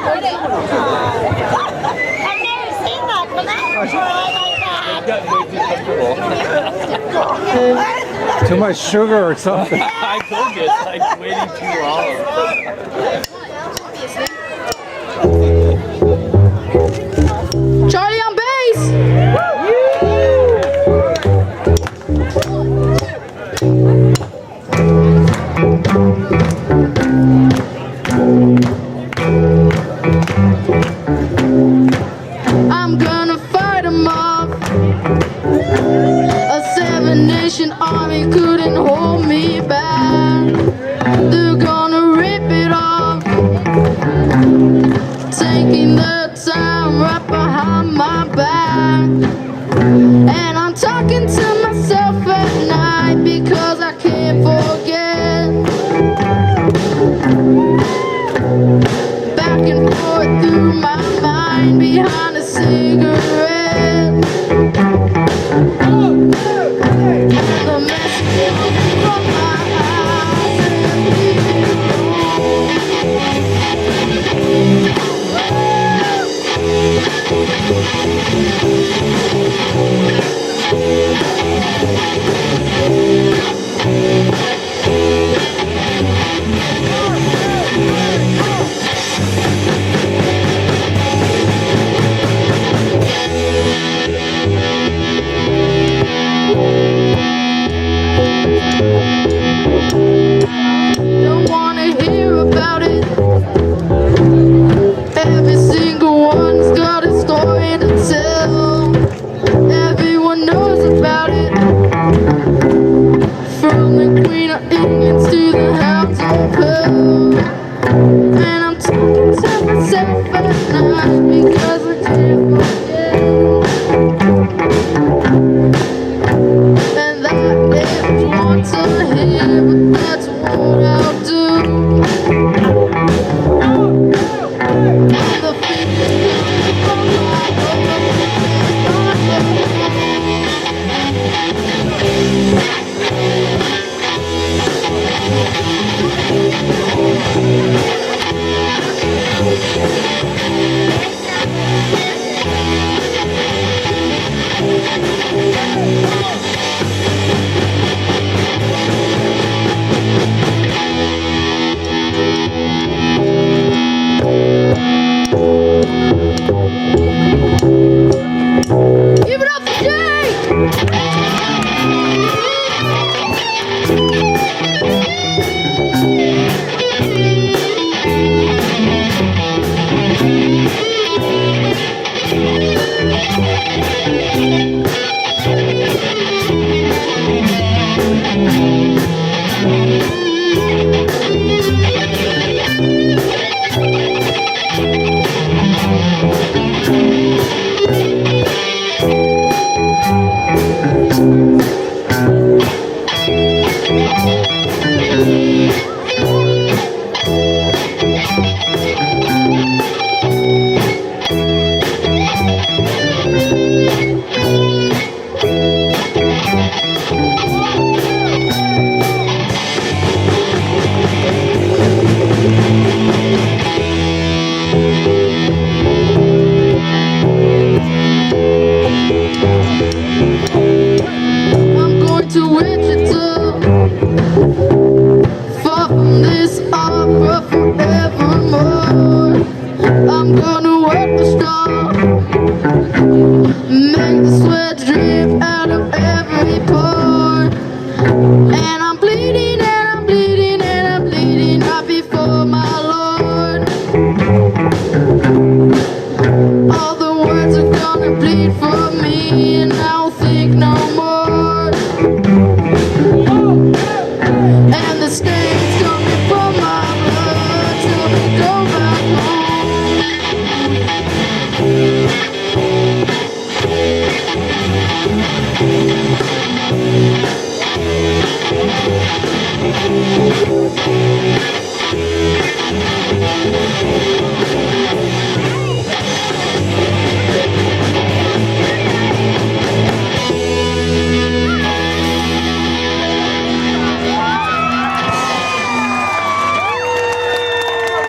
I've never seen that before. Oh my God. Too much sugar or something. I told you, it's like waiting too long. Charlie on bass! I'm gonna fight 'em off. A seven-nation army couldn't hold me back. They're gonna rip it off, taking the time right behind my back. And I'm talking to myself at night because I can't forget. Back and forth through my mind behind a cigarette. The message from my eyes don't wanna hear about it. Every single one's got a story to tell. Everyone knows about it. From the Queen of England to the Hounds of Hell. And I'm talking to myself at night because I can't forget. And that ain't want to hear, but that's what I'll do. The feelings from my